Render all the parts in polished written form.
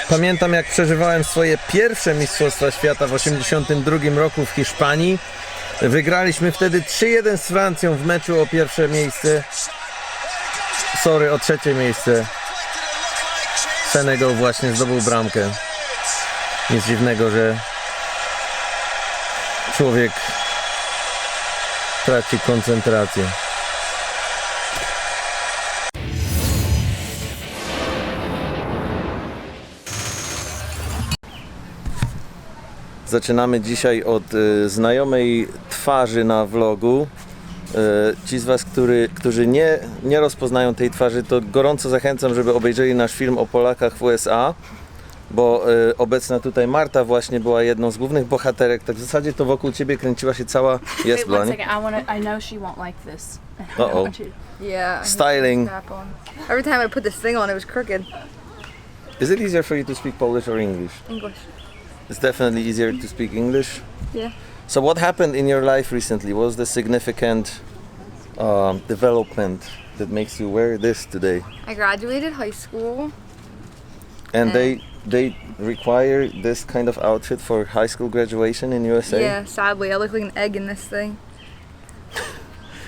Pamiętam, jak przeżywałem swoje pierwsze Mistrzostwa Świata w 1982 roku w Hiszpanii. Wygraliśmy wtedy 3-1 z Francją w meczu o pierwsze miejsce. O trzecie miejsce. Senegal właśnie zdobył bramkę. Nic dziwnego, że człowiek traci koncentrację. Zaczynamy dzisiaj od znajomej twarzy na vlogu. Ci z Was, którzy nie rozpoznają tej twarzy, to gorąco zachęcam, żeby obejrzeli nasz film o Polakach w USA, bo obecna tutaj Marta właśnie była jedną z głównych bohaterek. Tak w zasadzie to wokół Ciebie kręciła się cała... Yes, Wait, one Blanie? second. I know she won't like this. Uh-oh. Yeah. Styling. Every time I put this thing on, it was crooked. Is it easier for you to speak Polish or English? English. It's definitely easier to speak English. Yeah. So what happened in your life recently? What was the significant development that makes you wear this today? I graduated high school. And they require this kind of outfit for high school graduation in USA? Yeah, sadly, I look like an egg in this thing.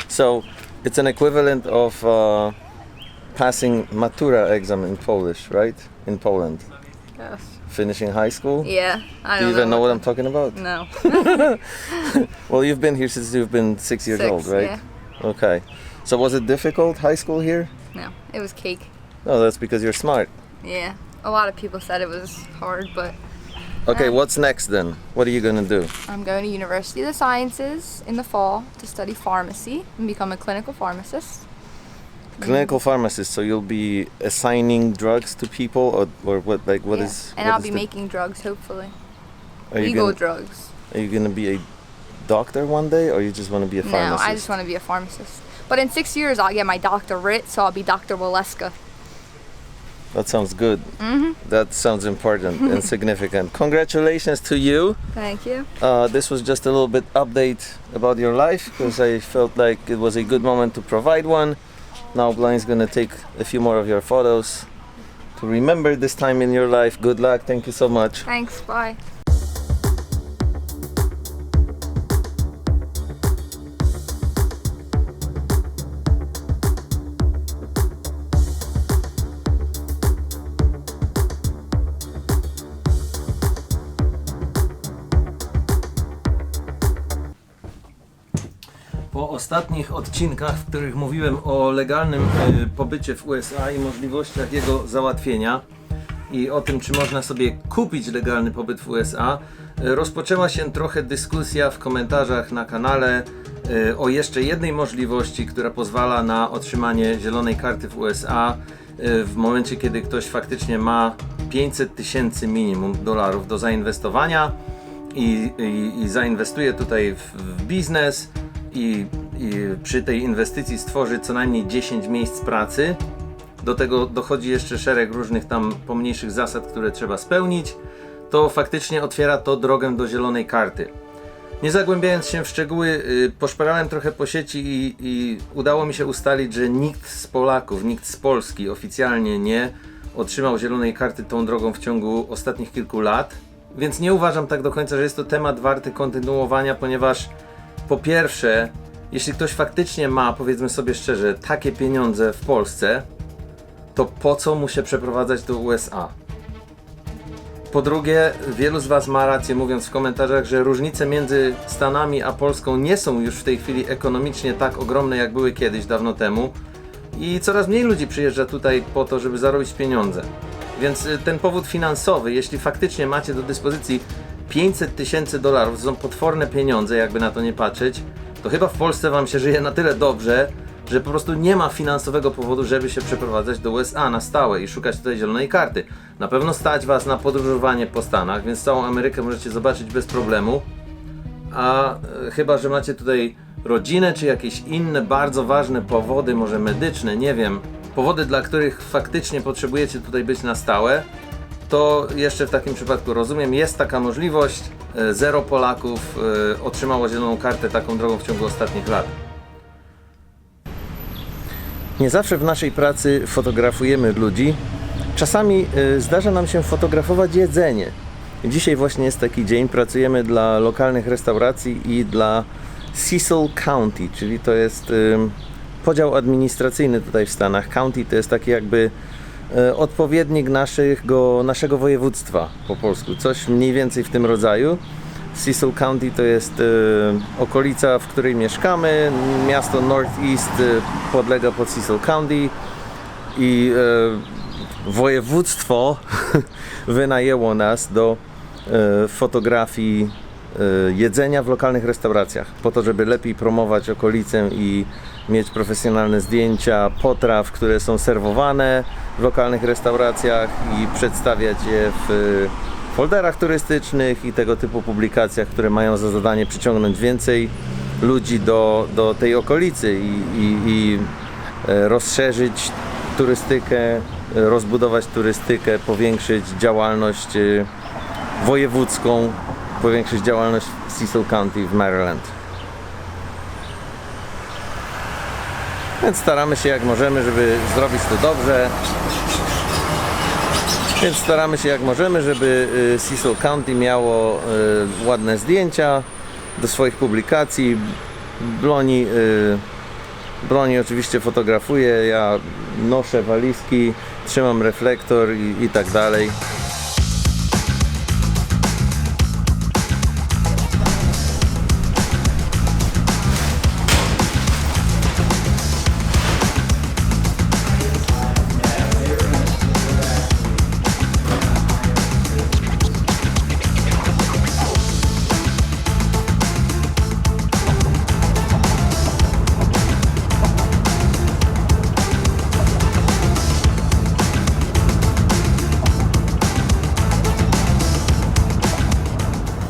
So it's an equivalent of passing matura exam in Polish, right? In Poland. Yes. Finishing high school? Yeah. I Do you don't even know what I'm talking about? No. Well, you've been here since you've been 6 years old, right? Yeah. Okay. So was it difficult, high school here? No. It was cake. No, that's because you're smart. Yeah. A lot of people said it was hard, but Okay, what's next then? What are you gonna do? I'm going to University of the Sciences in the fall to study pharmacy and become a clinical pharmacist. Clinical pharmacist, so you'll be assigning drugs to people, or what? Like what Yeah. is? And what I'll is be the- making drugs, hopefully. Are you Legal gonna, drugs. are you gonna be a doctor one day, or you just want to be a No, pharmacist? I just want to be a pharmacist. But in 6 years, I'll get my doctorate, so I'll be Dr. Waleska. That sounds good. That sounds important and significant. Congratulations to you. Thank you. This was just a little bit update about your life because I felt like it was a good moment to provide one. Now Blind's gonna take a few more of your photos to remember this time in your life. Good luck. Thank you so much. Thanks. Bye. Po ostatnich odcinkach, w których mówiłem o legalnym pobycie w USA i możliwościach jego załatwienia i o tym, czy można sobie kupić legalny pobyt w USA, rozpoczęła się trochę dyskusja w komentarzach na kanale o jeszcze jednej możliwości, która pozwala na otrzymanie zielonej karty w USA w momencie, kiedy ktoś faktycznie ma 500 000 minimum dolarów do zainwestowania i zainwestuje tutaj w biznes i przy tej inwestycji stworzy co najmniej 10 miejsc pracy. Do tego dochodzi jeszcze szereg różnych tam pomniejszych zasad, które trzeba spełnić. To faktycznie otwiera to drogę do zielonej karty. Nie zagłębiając się w szczegóły, poszperałem trochę po sieci i udało mi się ustalić, że nikt z Polaków, nikt z Polski oficjalnie nie otrzymał zielonej karty tą drogą w ciągu ostatnich kilku lat. Więc nie uważam tak do końca, że jest to temat warty kontynuowania, ponieważ po pierwsze, jeśli ktoś faktycznie ma, powiedzmy sobie szczerze, takie pieniądze w Polsce, to po co mu się przeprowadzać do USA? Po drugie, wielu z Was ma rację, mówiąc w komentarzach, że różnice między Stanami a Polską nie są już w tej chwili ekonomicznie tak ogromne, jak były kiedyś, dawno temu. I coraz mniej ludzi przyjeżdża tutaj po to, żeby zarobić pieniądze. Więc ten powód finansowy, jeśli faktycznie macie do dyspozycji 500 000 dolarów, to są potworne pieniądze, jakby na to nie patrzeć, to chyba w Polsce Wam się żyje na tyle dobrze, że po prostu nie ma finansowego powodu, żeby się przeprowadzać do USA na stałe i szukać tutaj zielonej karty. Na pewno stać Was na podróżowanie po Stanach, więc całą Amerykę możecie zobaczyć bez problemu. A chyba że macie tutaj rodzinę, czy jakieś inne bardzo ważne powody, może medyczne, nie wiem, powody, dla których faktycznie potrzebujecie tutaj być na stałe, to jeszcze w takim przypadku rozumiem, jest taka możliwość. 0 Polaków otrzymało zieloną kartę taką drogą w ciągu ostatnich lat. Nie zawsze w naszej pracy fotografujemy ludzi, Czasami zdarza nam się fotografować jedzenie. Dzisiaj właśnie jest taki dzień, pracujemy dla lokalnych restauracji i dla Cecil County, czyli to jest podział administracyjny tutaj w Stanach. County to jest taki jakby odpowiednik naszego województwa po polsku, coś mniej więcej w tym rodzaju. Cecil County to jest okolica, w której mieszkamy. Miasto Northeast podlega pod Cecil County i województwo wynajęło nas do fotografii jedzenia w lokalnych restauracjach, po to, żeby lepiej promować okolicę i mieć profesjonalne zdjęcia potraw, które są serwowane w lokalnych restauracjach i przedstawiać je w folderach turystycznych i tego typu publikacjach, które mają za zadanie przyciągnąć więcej ludzi do tej okolicy i rozszerzyć turystykę, rozbudować turystykę, powiększyć działalność wojewódzką, powiększyć działalność w Cecil County w Maryland. Więc staramy się jak możemy, żeby zrobić to dobrze. Więc staramy się jak możemy, żeby Cecil County miało ładne zdjęcia do swoich publikacji. Bloni oczywiście fotografuje, ja noszę walizki, trzymam reflektor i tak dalej.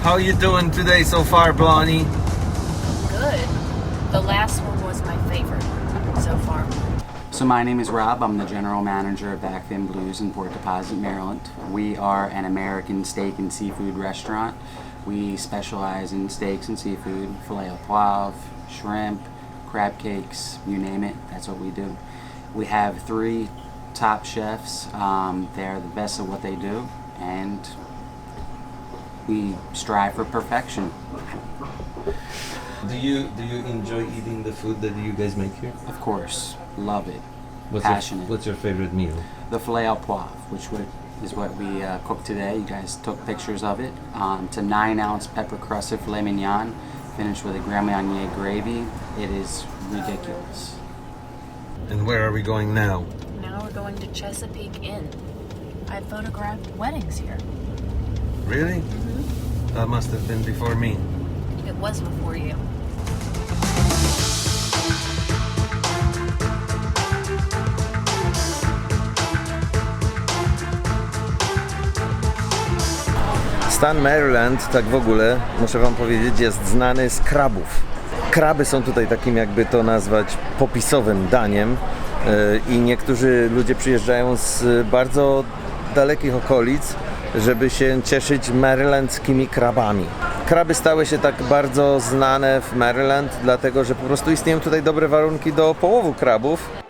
How you doing today so far, Blondie? Good. The last one was my favorite so far. So my name is Rob. I'm the general manager of Back Fin Blues in Port Deposit, Maryland. We are an American steak and seafood restaurant. We specialize in steaks and seafood, filet au poivre, shrimp, crab cakes, you name it, that's what we do. We have 3 top chefs. They're the best at what they do, and we strive for perfection. Do you enjoy eating the food that you guys make here? Of course, love it. What's Passionate. What's your favorite meal? The filet au poivre, is what we cooked today. You guys took pictures of it. It's a 9-ounce pepper crusted filet mignon, finished with a Grand Marnier gravy. It is ridiculous. And where are we going now? Now we're going to Chesapeake Inn. I photographed weddings here. Really? That must have been before me. It was before you. Stan Maryland, tak w ogóle, muszę wam powiedzieć, jest znany z krabów. Kraby są tutaj takim, jakby to nazwać, popisowym daniem i niektórzy ludzie przyjeżdżają z bardzo dalekich okolic, żeby się cieszyć marylandzkimi krabami. Kraby stały się tak bardzo znane w Maryland, dlatego że po prostu istnieją tutaj dobre warunki do połowu krabów.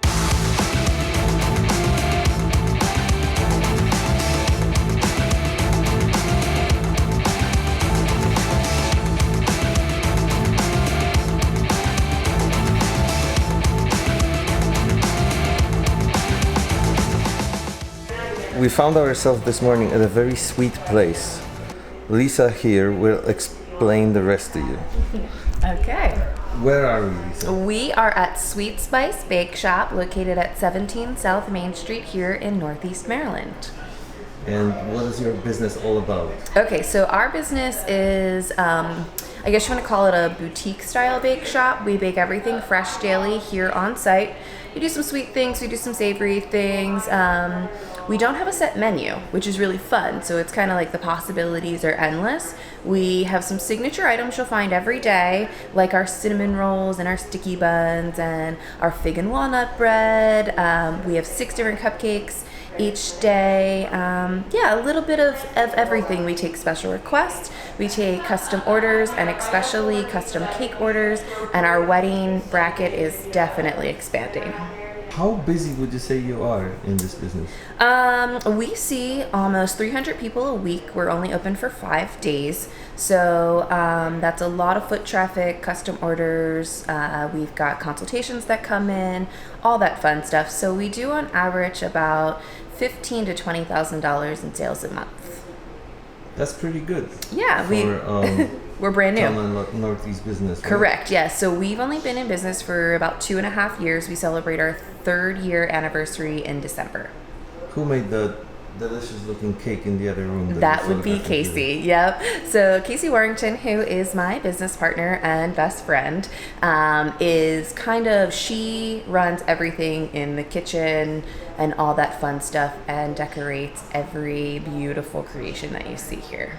We found ourselves this morning at a very sweet place. Lisa here will explain the rest to you. Okay. Where are we, Lisa? We are at Sweet Spice Bake Shop located at 17 South Main Street here in Northeast Maryland. And what is your business all about? Okay, so our business is, I guess you want to call it a boutique style bake shop. We bake everything fresh daily here on site. We do some sweet things, we do some savory things. We don't have a set menu, which is really fun. So it's kind of like the possibilities are endless. We have some signature items you'll find every day, like our cinnamon rolls and our sticky buns and our fig and walnut bread. We have 6 different cupcakes each day. Yeah, a little bit of everything. We take special requests, we take custom orders, and especially custom cake orders, and our wedding bracket is definitely expanding. How busy would you say you are in this business? We see almost 300 people a week. We're only open for 5 days. So that's a lot of foot traffic, custom orders. We've got consultations that come in, all that fun stuff. So we do on average about $15,000 to $20,000 in sales a month. That's pretty good. Yeah, for we're brand new. Northeast business. Right? Correct, yes. So we've only been in business for about 2.5 years. We celebrate our 3rd year anniversary in December. Who made the delicious looking cake in the other room? That would be Casey. Yep. So Casey Warrington, who is my business partner and best friend, she runs everything in the kitchen and all that fun stuff and decorates every beautiful creation that you see here.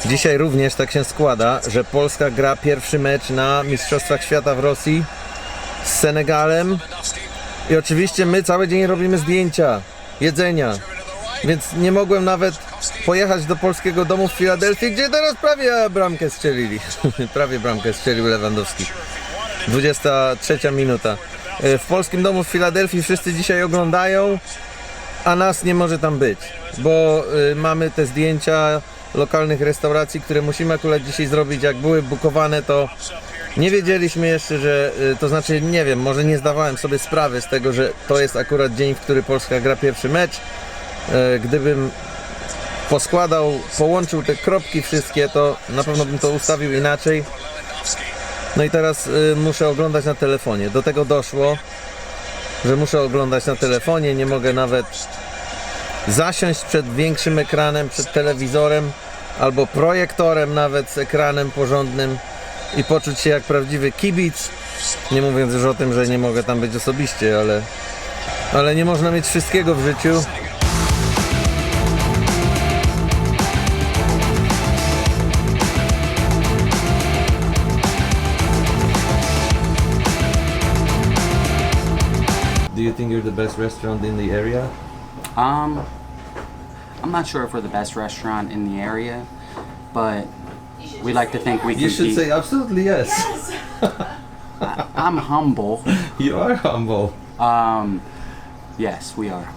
Dzisiaj również tak się składa, że Polska gra pierwszy mecz na Mistrzostwach Świata w Rosji z Senegalem i oczywiście my cały dzień robimy zdjęcia, jedzenia, więc nie mogłem nawet pojechać do polskiego domu w Filadelfii, gdzie teraz prawie bramkę strzelili. Prawie bramkę strzelił Lewandowski. 23 minuta. W polskim domu w Filadelfii wszyscy dzisiaj oglądają, a nas nie może tam być, bo mamy te zdjęcia lokalnych restauracji, które musimy akurat dzisiaj zrobić. Jak były bukowane, to nie wiedzieliśmy jeszcze, że to znaczy, nie wiem, może nie zdawałem sobie sprawy z tego, że to jest akurat dzień, w który Polska gra pierwszy mecz. Gdybym połączył te kropki wszystkie, to na pewno bym to ustawił inaczej. No i teraz muszę oglądać na telefonie. Do tego doszło, że muszę oglądać na telefonie, nie mogę nawet zasiąść przed większym ekranem, przed telewizorem albo projektorem nawet z ekranem porządnym i poczuć się jak prawdziwy kibic. Nie mówiąc już o tym, że nie mogę tam być osobiście, ale nie można mieć wszystkiego w życiu. Do you think you're the best restaurant in the area? I'm not sure if we're the best restaurant in the area, but we like to think we You should compete. say absolutely yes. I'm humble. You are humble. Yes, we are.